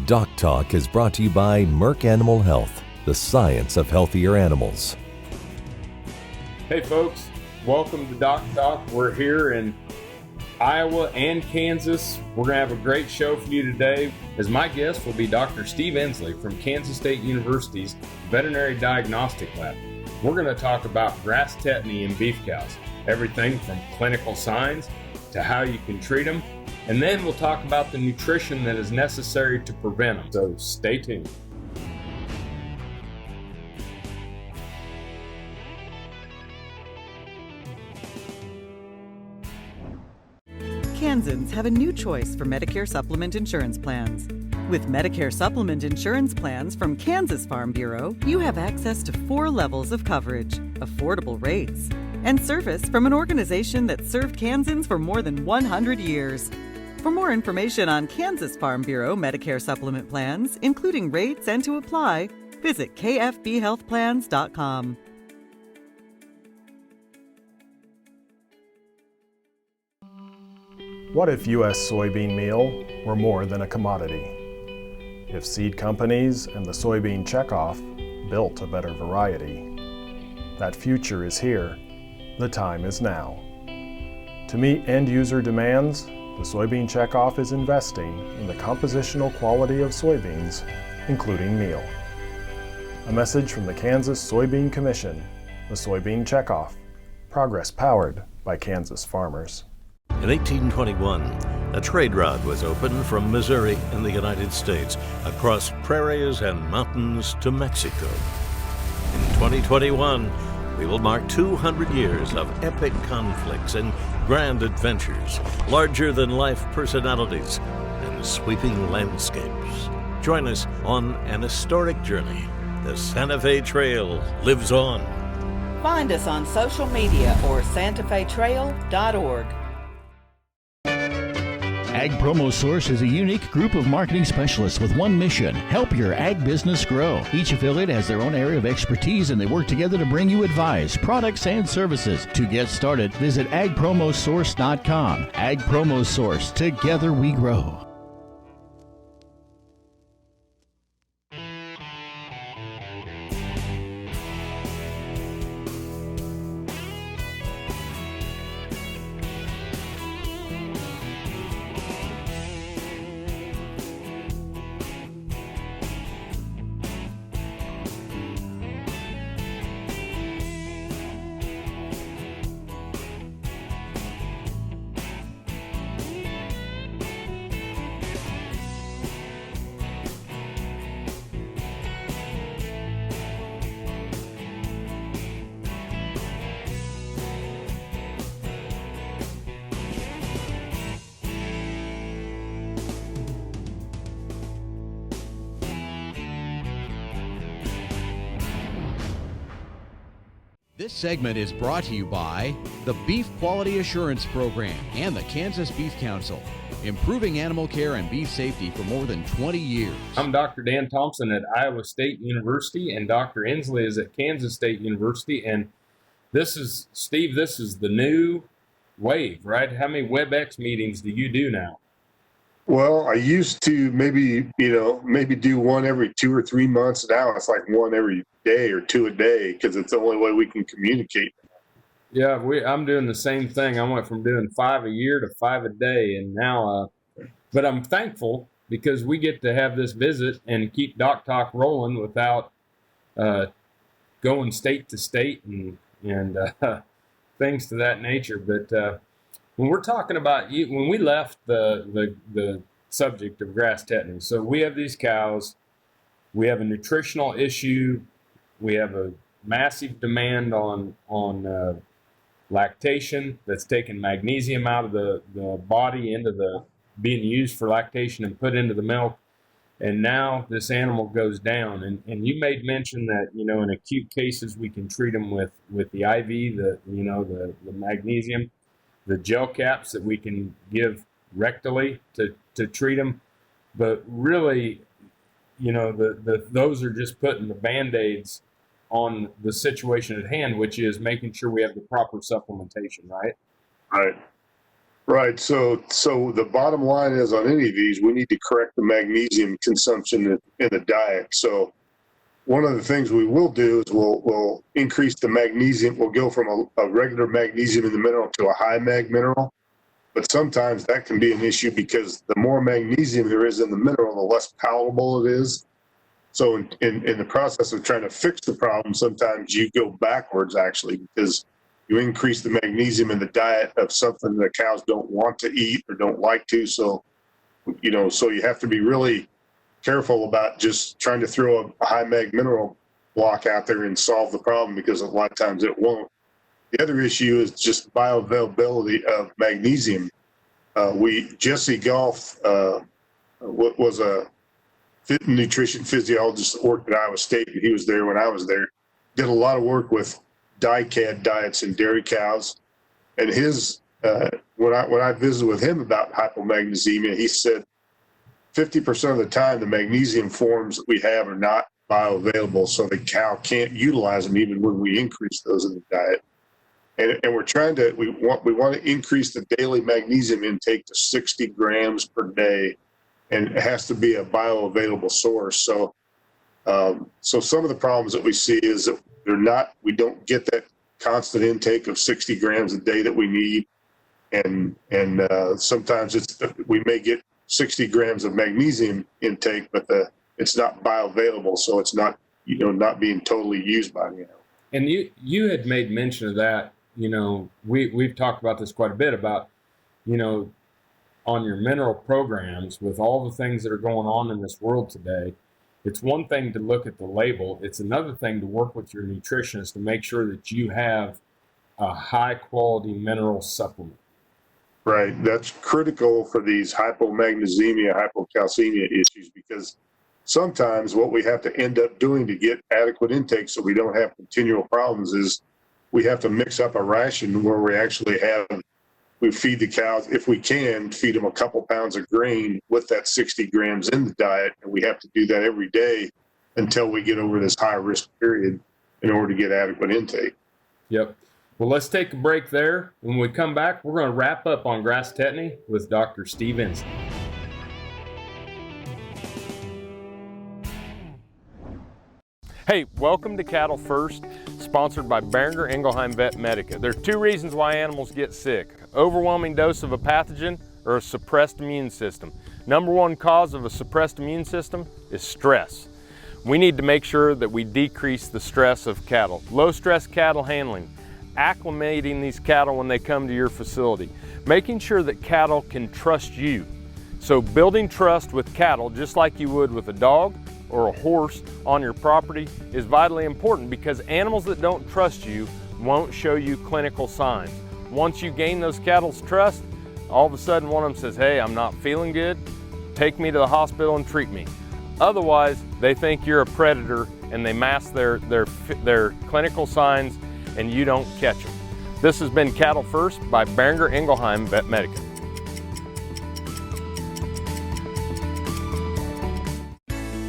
DocTalk is brought to you by MERCK Animal Health, the science of healthier animals. Hey folks, welcome to DocTalk. We're here in Iowa and Kansas. We're going to have a great show for you today. As my guest will be Dr. Steve Ensley from Kansas State University's Veterinary Diagnostic Lab. We're going to talk about grass tetany in beef cows, everything from clinical signs to how you can treat them. And then we'll talk about the nutrition that is necessary to prevent them. So stay tuned. Kansans have a new choice for Medicare supplement insurance plans. With Medicare supplement insurance plans from Kansas Farm Bureau, you have access to 4 levels of coverage, affordable rates, and service from an organization that served Kansans for more than 100 years. For more information on Kansas Farm Bureau Medicare supplement plans, including rates and to apply, visit kfbhealthplans.com. What if U.S. soybean meal were more than a commodity? If seed companies and the soybean checkoff built a better variety? That future is here. The time is now. To meet end-user demands, the soybean checkoff is investing in the compositional quality of soybeans, including meal. A message from the Kansas Soybean Commission, the soybean checkoff, progress powered by Kansas farmers. In 1821, a trade route was opened from Missouri in the United States across prairies and mountains to Mexico. In 2021, we will mark 200 years of epic conflicts and grand adventures, larger-than-life personalities, and sweeping landscapes. Join us on an historic journey. The Santa Fe Trail lives on. Find us on social media or santafetrail.org. Ag Promo Source is a unique group of marketing specialists with one mission: help your ag business grow. Each affiliate has their own area of expertise, and they work together to bring you advice, products, and services. To get started, visit agpromosource.com. Ag Promo Source. Together we grow. This segment is brought to you by the Beef Quality Assurance Program and the Kansas Beef Council, improving animal care and beef safety for more than 20 years. I'm Dr. Dan Thomson at Iowa State University, and Dr. Ensley is at Kansas State University. And this is, Steve, this is the new wave, right? How many WebEx meetings do you do now? Well, I used to maybe do one every 2 or 3 months. Now it's like one every day or 2 a day because it's the only way we can communicate. Yeah, I'm doing the same thing. I went from doing 5 a year to 5 a day, and now, but I'm thankful because we get to have this visit and keep DocTalk rolling without going state to state and things to that nature. But when we're talking about, when we left the subject of grass tetany, so we have these cows, we have a nutritional issue, we have a massive demand on lactation that's taking magnesium out of the body into being used for lactation and put into the milk. And now this animal goes down. And you made mention that, in acute cases, we can treat them with the IV, the magnesium, the gel caps that we can give rectally to treat them. But really, those are just putting the Band-Aids on the situation at hand, which is making sure we have the proper supplementation, right? Right. Right. So the bottom line is on any of these, we need to correct the magnesium consumption in the diet. So one of the things we will do is we'll increase the magnesium. We'll go from a regular magnesium in the mineral to a high mag mineral. But sometimes that can be an issue because the more magnesium there is in the mineral, the less palatable it is. So in the process of trying to fix the problem, sometimes you go backwards actually, because you increase the magnesium in the diet of something that cows don't want to eat or don't like to. So, so you have to be really careful about just trying to throw a high mag mineral block out there and solve the problem, because a lot of times it won't. The other issue is just bioavailability of magnesium. Jesse Goff was a nutrition physiologist that worked at Iowa State, and he was there when I was there. Did a lot of work with DICAD diets in dairy cows, and his when I visited with him about hypomagnesemia, he said 50% of the time the magnesium forms that we have are not bioavailable, so the cow can't utilize them even when we increase those in the diet. And we're trying to we want to increase the daily magnesium intake to 60 grams per day, and it has to be a bioavailable source. So some of the problems that we see is that we don't get that constant intake of 60 grams a day that we need, and sometimes we may get 60 grams of magnesium intake, but it's not bioavailable, so it's not not being totally used by the animal. And you had made mention of that. We've talked about this quite a bit about on your mineral programs, with all the things that are going on in this world today. It's one thing to look at the label. It's another thing to work with your nutritionist to make sure that you have a high quality mineral supplement. Right. That's critical for these hypomagnesemia, hypocalcemia issues, because sometimes what we have to end up doing to get adequate intake so we don't have continual problems is we have to mix up a ration where we feed the cows, if we can, feed them a couple pounds of grain with that 60 grams in the diet. And we have to do that every day until we get over this high risk period in order to get adequate intake. Yep. Well, let's take a break there. When we come back, we're going to wrap up on grass tetany with Dr. Steve Ensley. Hey, welcome to Cattle First, sponsored by Boehringer Ingelheim Vet Medica. There are two reasons why animals get sick: overwhelming dose of a pathogen or a suppressed immune system. Number one cause of a suppressed immune system is stress. We need to make sure that we decrease the stress of cattle. Low stress cattle handling, acclimating these cattle when they come to your facility, making sure that cattle can trust you. So building trust with cattle, just like you would with a dog or a horse on your property, is vitally important, because animals that don't trust you won't show you clinical signs. Once you gain those cattle's trust, all of a sudden one of them says, "Hey, I'm not feeling good, take me to the hospital and treat me." Otherwise, they think you're a predator and they mask their clinical signs and you don't catch them. This has been Cattle First by Boehringer Ingelheim Vet Medica.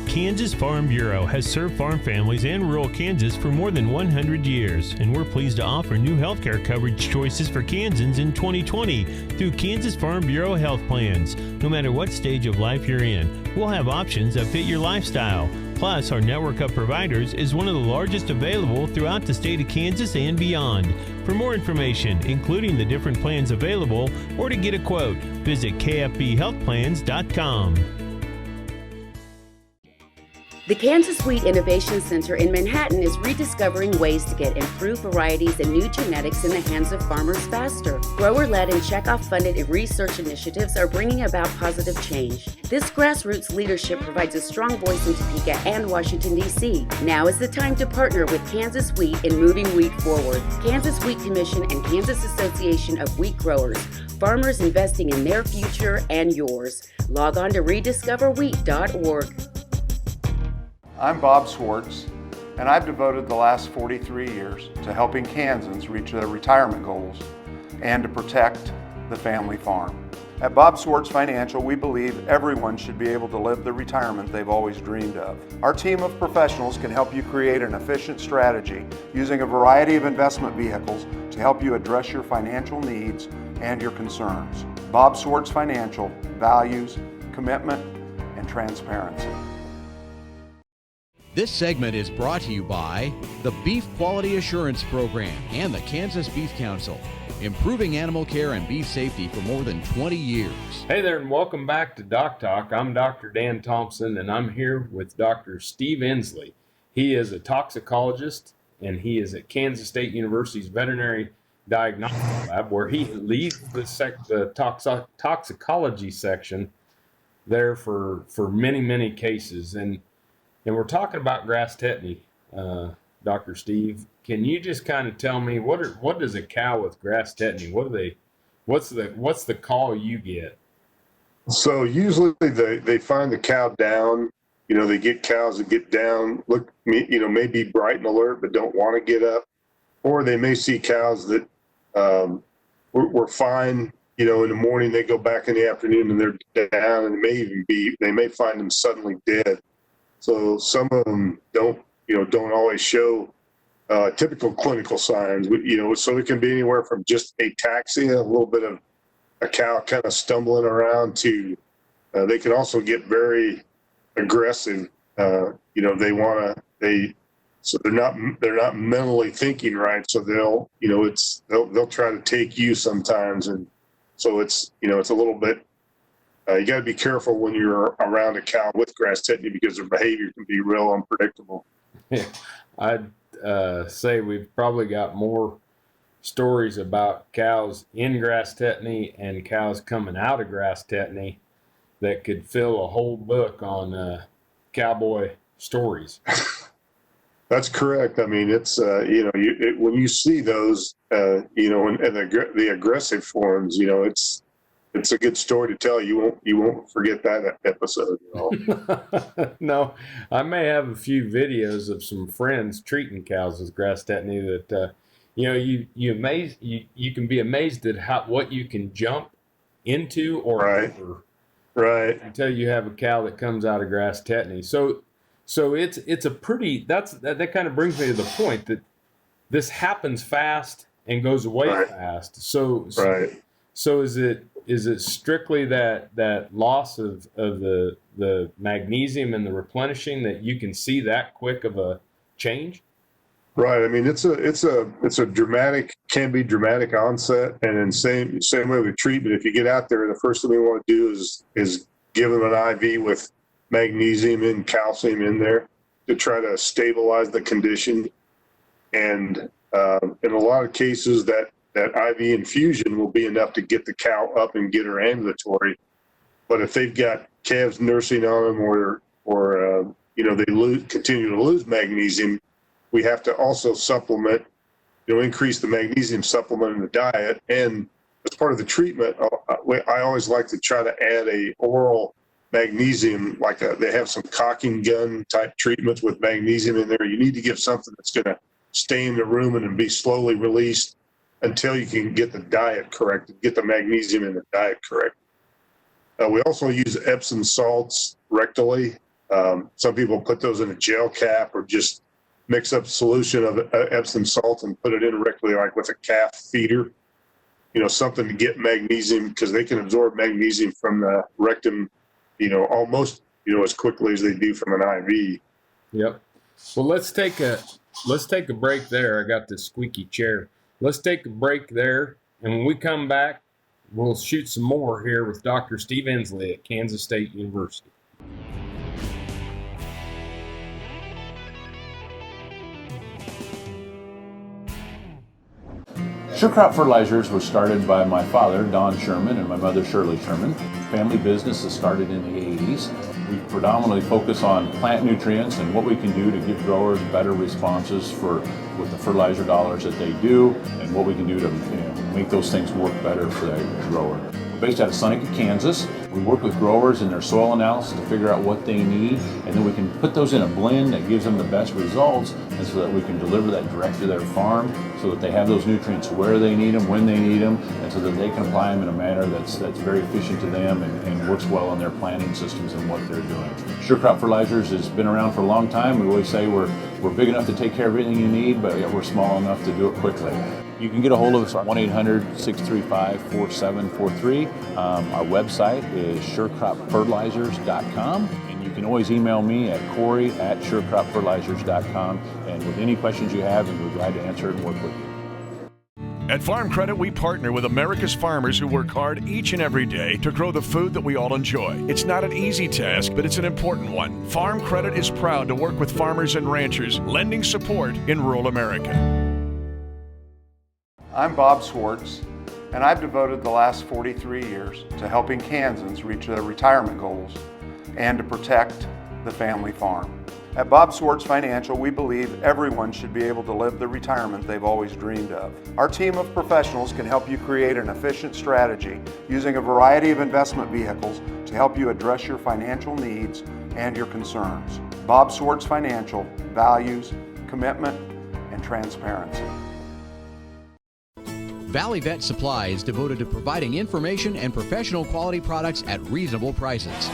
Kansas Farm Bureau has served farm families and rural Kansas for more than 100 years, and we're pleased to offer new healthcare coverage choices for Kansans in 2020 through Kansas Farm Bureau health plans. No matter what stage of life you're in, we'll have options that fit your lifestyle. Plus, our network of providers is one of the largest available throughout the state of Kansas and beyond. For more information, including the different plans available, or to get a quote, visit kfbhealthplans.com. The Kansas Wheat Innovation Center in Manhattan is rediscovering ways to get improved varieties and new genetics in the hands of farmers faster. Grower-led and checkoff-funded research initiatives are bringing about positive change. This grassroots leadership provides a strong voice in Topeka and Washington, D.C. Now is the time to partner with Kansas Wheat in moving wheat forward. Kansas Wheat Commission and Kansas Association of Wheat Growers. Farmers investing in their future and yours. Log on to rediscoverwheat.org. I'm Bob Swartz, and I've devoted the last 43 years to helping Kansans reach their retirement goals and to protect the family farm. At Bob Swartz Financial, we believe everyone should be able to live the retirement they've always dreamed of. Our team of professionals can help you create an efficient strategy using a variety of investment vehicles to help you address your financial needs and your concerns. Bob Swartz Financial values commitment and transparency. This segment is brought to you by the Beef Quality Assurance Program and the Kansas Beef Council, improving animal care and beef safety for more than 20 years. Hey there, and welcome back to DocTalk. I'm Dr. Dan Thomson, and I'm here with Dr. Steve Ensley. He is a toxicologist, and he is at Kansas State University's Veterinary Diagnostic Lab, where he leads the toxicology section there for many, many cases. And we're talking about grass tetany, Dr. Steve. Can you just kind of tell me what does a cow with grass tetany? What's the call you get? So usually they find the cow down. They get cows that get down, look, maybe bright and alert, but don't want to get up. Or they may see cows that were fine, in the morning, they go back in the afternoon and they're down, and they may find them suddenly dead. So some of them don't always show typical clinical signs, so it can be anywhere from just ataxia, a little bit of a cow kind of stumbling around, to they can also get very aggressive. So they're not mentally thinking right. So they'll try to take you sometimes. And so it's a little bit, you got to be careful when you're around a cow with grass tetany, because their behavior can be real unpredictable. Yeah, I'd say we've probably got more stories about cows in grass tetany and cows coming out of grass tetany that could fill a whole book on cowboy stories. That's correct. I mean, it's when you see those, and the aggressive forms, it's a good story to tell. You won't forget that episode. No, I may have a few videos of some friends treating cows with grass tetany that you can be amazed at what you can jump into or over. Right. Until you have a cow that comes out of grass tetany. So it's a pretty, that kind of brings me to the point that this happens fast and goes away fast. So is it strictly that loss of the magnesium and the replenishing that you can see that quick of a change? Right. I mean, it's a can be dramatic onset, and then same way with treatment. If you get out there, the first thing we want to do is give them an IV with magnesium and calcium in there to try to stabilize the condition. And in a lot of cases, that IV infusion will be enough to get the cow up and get her ambulatory. But if they've got calves nursing on them, or they continue to lose magnesium, we have to also supplement, increase the magnesium supplement in the diet. And as part of the treatment, I always like to try to add a oral magnesium, they have some caulking gun type treatments with magnesium in there. You need to give something that's going to stay in the rumen and be slowly released until you can get the diet corrected, get the magnesium in the diet correct. We also use Epsom salts rectally. Some people put those in a gel cap, or just mix up solution of Epsom salt and put it in rectally, like with a calf feeder, something to get magnesium, because they can absorb magnesium from the rectum, almost, as quickly as they do from an IV. Yep. Well, let's take a break there. I got this squeaky chair. Let's take a break there, and when we come back, we'll shoot some more here with Dr. Steve Ensley at Kansas State University. Sure Crop Fertilizers was started by my father, Don Sherman, and my mother, Shirley Sherman. Family business that started in the 80s. We predominantly focus on plant nutrients and what we can do to give growers better responses with the fertilizer dollars that they do, and what we can do to make those things work better for that grower. We're based out of Seneca, Kansas. We work with growers in their soil analysis to figure out what they need, and then we can put those in a blend that gives them the best results, and so that we can deliver that direct to their farm, so that they have those nutrients where they need them, when they need them, and so that they can apply them in a manner that's very efficient to them and works well on their planting systems and what they're doing. Sure Crop Fertilizers has been around for a long time. We always say we're big enough to take care of everything you need, but we're small enough to do it quickly. You can get a hold of us on 1-800-635-4743. Our website is surecropfertilizers.com. And you can always email me at Corey@surecropfertilizers.com. And with any questions you have, and we're glad to answer and work with you. At Farm Credit, we partner with America's farmers who work hard each and every day to grow the food that we all enjoy. It's not an easy task, but it's an important one. Farm Credit is proud to work with farmers and ranchers, lending support in rural America. I'm Bob Swartz, and I've devoted the last 43 years to helping Kansans reach their retirement goals and to protect the family farm. At Bob Swartz Financial, we believe everyone should be able to live the retirement they've always dreamed of. Our team of professionals can help you create an efficient strategy using a variety of investment vehicles to help you address your financial needs and your concerns. Bob Swartz Financial values commitment and transparency. Valley Vet Supply is devoted to providing information and professional quality products at reasonable prices.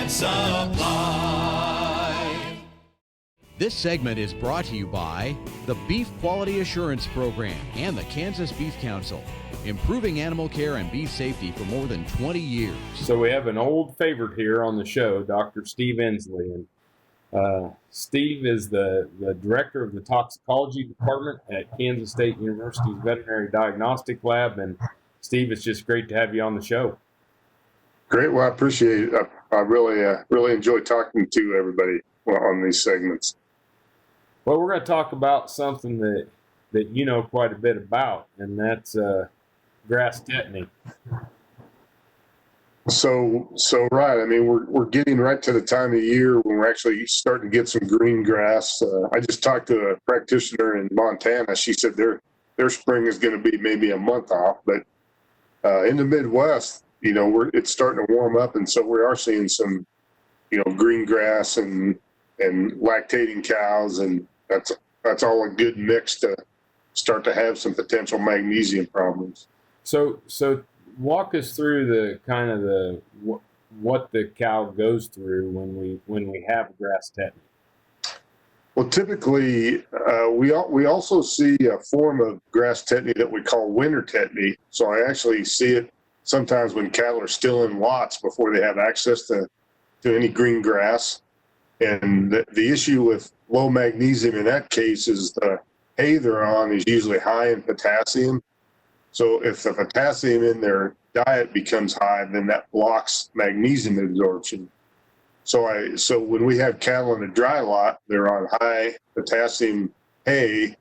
Supply. This segment is brought to you by the Beef Quality Assurance Program and the Kansas Beef Council, improving animal care and beef safety for more than 20 years. So we have an old favorite here on the show, Dr. Steve Ensley. And Steve is the director of the toxicology department at Kansas State University's Veterinary Diagnostic Lab. And Steve, it's just great to have you on the show. Great. Well, I appreciate it. I really enjoy talking to everybody on these segments. Well, we're going to talk about something that you know quite a bit about, and that's grass tetany. So right. I mean, we're getting right to the time of year when we're actually starting to get some green grass. I just talked to a practitioner in Montana. She said their spring is going to be maybe a month off, but in the Midwest, it's starting to warm up, and so we are seeing some, green grass and lactating cows, and that's all a good mix to start to have some potential magnesium problems. So walk us through the kind of what the cow goes through when we have grass tetany. Well, typically, we also see a form of grass tetany that we call winter tetany. So I actually see it sometimes when cattle are still in lots before they have access to any green grass. And the issue with low magnesium in that case is the hay they're on is usually high in potassium. So if the potassium in their diet becomes high, then that blocks magnesium absorption. So when we have cattle in a dry lot, they're on high potassium hay,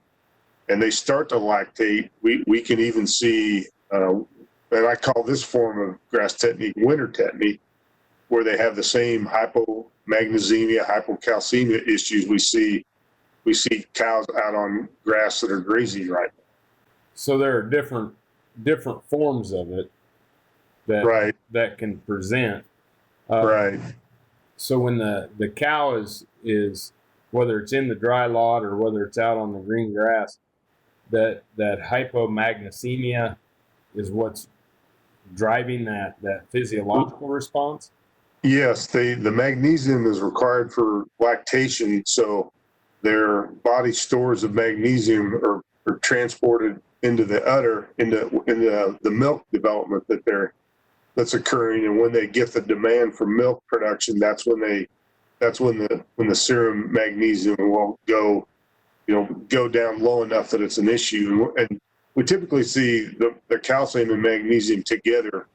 and they start to lactate. We can even see, and I call this form of grass tetany winter tetany, where they have the same hypomagnesemia, hypocalcemia issues we see cows out on grass that are grazing right now. So there are different forms of it that can present. Right. So when the cow is whether it's in the dry lot or whether it's out on the green grass, that hypomagnesemia is what's driving that physiological response? Yes, the magnesium is required for lactation, so their body stores of magnesium are transported into the udder, into the milk development that's occurring, and when they get the demand for milk production, that's when the serum magnesium will go down low enough that it's an issue. And we typically see the calcium and magnesium together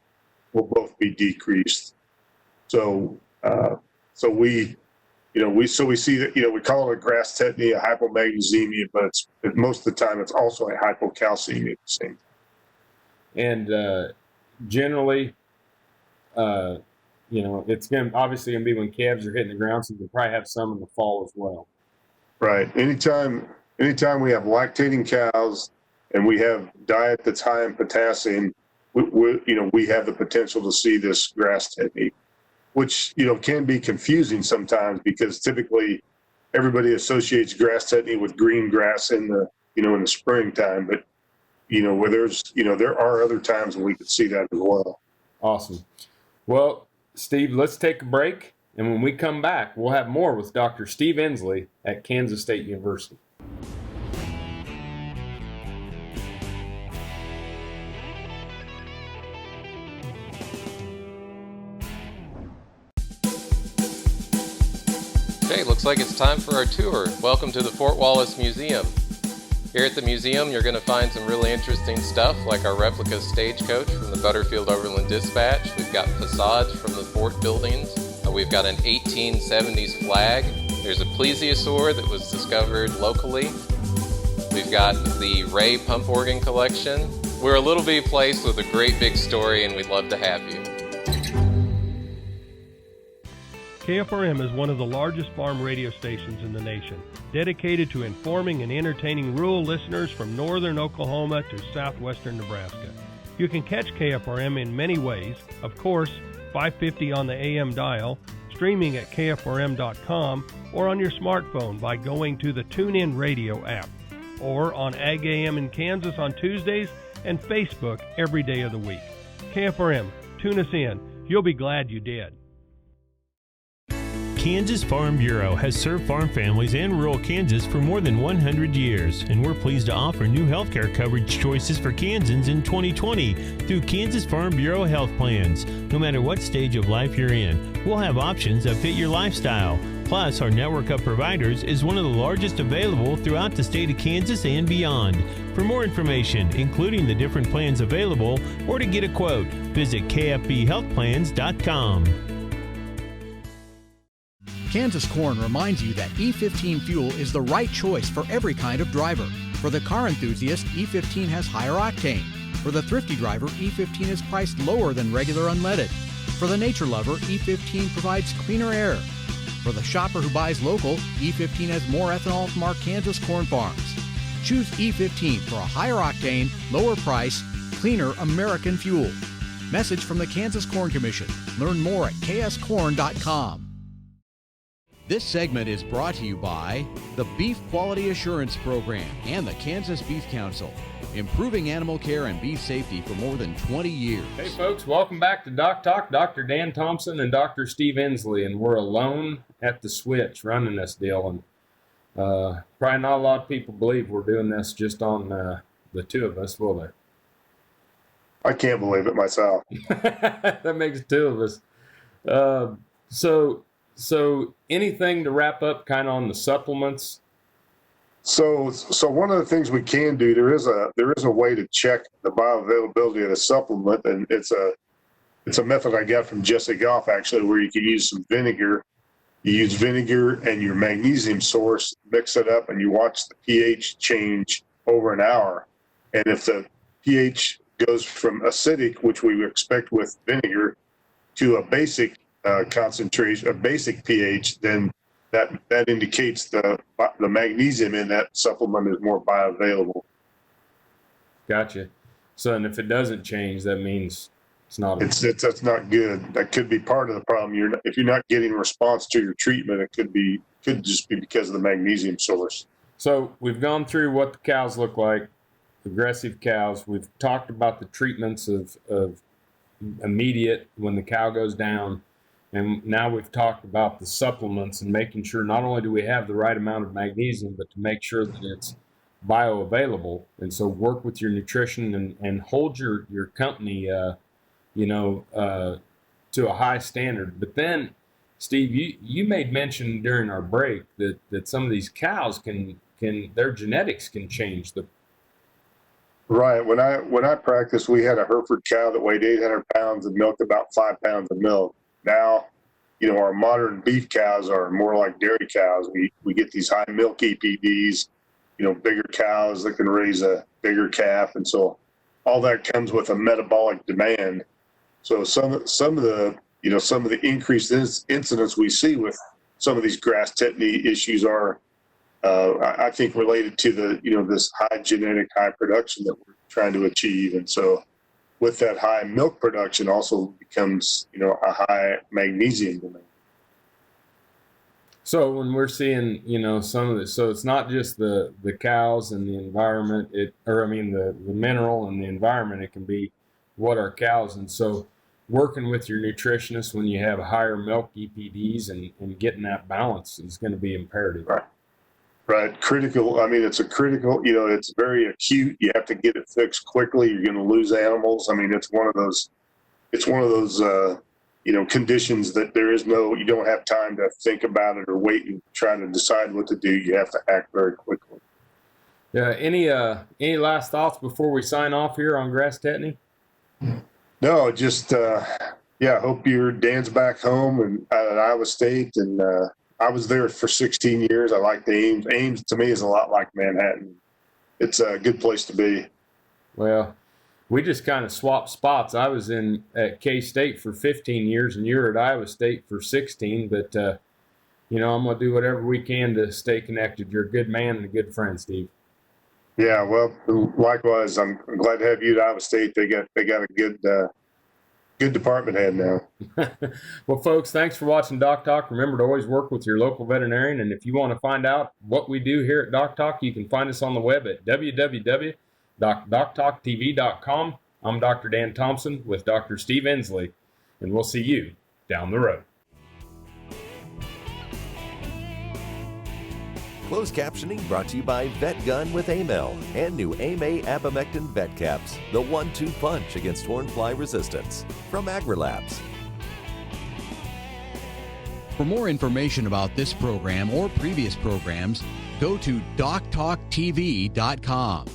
will both be decreased. So we see that, we call it a grass tetany, a hypomagnesemia, but most of the time it's also a hypocalcemia at the same time. And generally, it's obviously going to be when calves are hitting the ground, so you can probably have some in the fall as well. Right. Anytime we have lactating cows and we have diet that's high in potassium, we have the potential to see this grass tetany, which can be confusing sometimes because typically everybody associates grass tetany with green grass in the in the springtime, but where there are other times when we could see that as well. Awesome. Well, Steve, let's take a break, And when we come back, we'll have more with Dr. Steve Ensley at Kansas State University. Okay, looks like it's time for our tour. Welcome to the Fort Wallace Museum. Here at the museum, you're going to find some really interesting stuff, like our replica stagecoach from the Butterfield Overland Dispatch. We've got facades from the fort buildings. We've got an 1870s flag. There's a plesiosaur that was discovered locally. We've got the Ray pump organ collection. We're a little bitty place with a great big story, and we'd love to have you. KFRM is one of the largest farm radio stations in the nation, dedicated to informing and entertaining rural listeners from northern Oklahoma to southwestern Nebraska. You can catch KFRM in many ways. Of course, 550 on the AM dial, streaming at kfrm.com, or on your smartphone by going to the TuneIn Radio app, or on Ag AM in Kansas on Tuesdays and Facebook every day of the week. KFRM, tune us in. You'll be glad you did. Kansas Farm Bureau has served farm families and rural Kansas for more than 100 years, and we're pleased to offer new healthcare coverage choices for Kansans in 2020 through Kansas Farm Bureau health plans. No matter what stage of life you're in, we'll have options that fit your lifestyle. Plus, our network of providers is one of the largest available throughout the state of Kansas and beyond. For more information, including the different plans available, or to get a quote, visit kfbhealthplans.com. Kansas Corn reminds you that E15 fuel is the right choice for every kind of driver. For the car enthusiast, E15 has higher octane. For the thrifty driver, E15 is priced lower than regular unleaded. For the nature lover, E15 provides cleaner air. For the shopper who buys local, E15 has more ethanol from our Kansas corn farms. Choose E15 for a higher octane, lower price, cleaner American fuel. Message from the Kansas Corn Commission. Learn more at kscorn.com. This segment is brought to you by the Beef Quality Assurance Program and the Kansas Beef Council, improving animal care and beef safety for more than 20 years. Hey folks, welcome back to DocTalk. Dr. Dan Thomson and Dr. Steve Ensley, and we're alone at the switch running this deal. And probably not a lot of people believe we're doing this just on the two of us, will they? I can't believe it myself. That makes two of us. So anything to wrap up kind of on the supplements? So one of the things we can do, there is a way to check the bioavailability of the supplement, and it's a method I got from Jesse Goff actually, where you can use some vinegar. You use vinegar and your magnesium source, mix it up, and you watch the pH change over an hour. And if the pH goes from acidic, which we would expect with vinegar, to a basic concentration, a basic pH, then that indicates the magnesium in that supplement is more bioavailable. Gotcha. So, and if it doesn't change, that means it's not. That's not good. That could be part of the problem. If you're not getting a response to your treatment, it could just be because of the magnesium source. So we've gone through what the cows look like, aggressive cows. We've talked about the treatments of immediate when the cow goes down. And now we've talked about the supplements and making sure not only do we have the right amount of magnesium, but to make sure that it's bioavailable. And so work with your nutrition and hold your company, to a high standard. But then, Steve, you made mention during our break that some of these cows can their genetics can change. Right. When I practiced, we had a Hereford cow that weighed 800 pounds and milked about 5 pounds of milk. Now, our modern beef cows are more like dairy cows. We get these high milk EPDs, bigger cows that can raise a bigger calf. And so all that comes with a metabolic demand. So some of the increased incidents we see with some of these grass tetany issues are, I think, related to this high genetic, high production that we're trying to achieve. And so with that high milk production also becomes, a high magnesium demand. So when we're seeing, some of this, so it's not just the cows and the environment, the mineral and the environment, it can be what our cows. And so working with your nutritionist when you have higher milk EPDs and getting that balance is going to be imperative. Right. Critical. I mean, it's a critical, it's very acute. You have to get it fixed quickly. You're going to lose animals. I mean, it's one of those conditions that you don't have time to think about it or wait and try to decide what to do. You have to act very quickly. Any last thoughts before we sign off here on grass tetany? No, just, hope Dan's back home and at Iowa State. And I was there for 16 years. I like the Ames. Ames to me is a lot like Manhattan. It's a good place to be. Well, we just kind of swapped spots. I was at K-State for 15 years and you were at Iowa State for 16. But, I'm going to do whatever we can to stay connected. You're a good man and a good friend, Steve. Yeah, well, likewise. I'm glad to have you at Iowa State. They got a good department head now. Well, folks, thanks for watching DocTalk. Remember to always work with your local veterinarian. And if you want to find out what we do here at DocTalk, you can find us on the web at www.doctalktv.com. I'm Dr. Dan Thomson with Dr. Steve Ensley, and we'll see you down the road. Closed captioning brought to you by Vet Gun with Amel and new AMA Abamectin Vet Caps, the 1-2 punch against hornfly resistance from AgriLabs. For more information about this program or previous programs, go to DocTalkTV.com.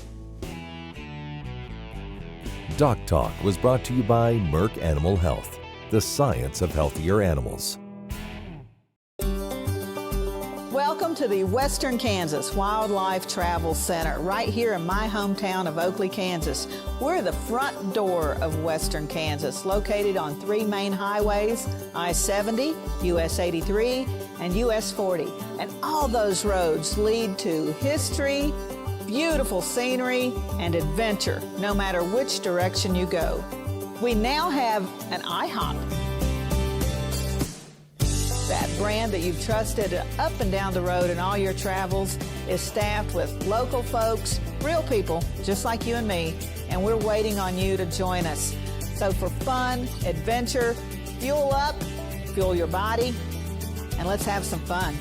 DocTalk was brought to you by MERCK Animal Health, the science of healthier animals. Welcome to the Western Kansas Wildlife Travel Center, right here in my hometown of Oakley, Kansas. We're the front door of Western Kansas, located on 3 main highways, I-70, US 83, and US 40. And all those roads lead to history, beautiful scenery, and adventure, no matter which direction you go. We now have an IHOP. That brand that you've trusted up and down the road in all your travels is staffed with local folks, real people, just like you and me, and we're waiting on you to join us. So for fun, adventure, fuel up, fuel your body, and let's have some fun.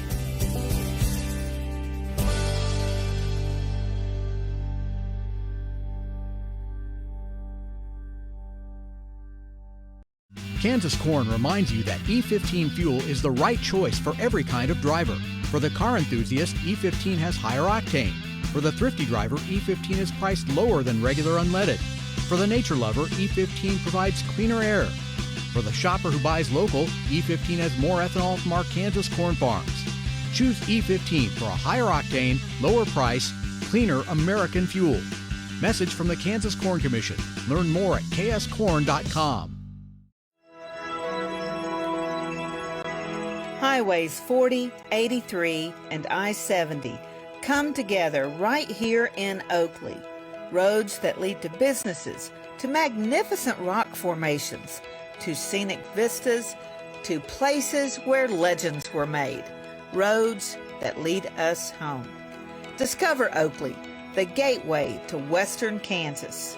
Kansas Corn reminds you that E15 fuel is the right choice for every kind of driver. For the car enthusiast, E15 has higher octane. For the thrifty driver, E15 is priced lower than regular unleaded. For the nature lover, E15 provides cleaner air. For the shopper who buys local, E15 has more ethanol from our Kansas corn farms. Choose E15 for a higher octane, lower price, cleaner American fuel. Message from the Kansas Corn Commission. Learn more at kscorn.com. Highways 40, 83, and I-70 come together right here in Oakley. Roads that lead to businesses, to magnificent rock formations, to scenic vistas, to places where legends were made. Roads that lead us home. Discover Oakley, the gateway to Western Kansas.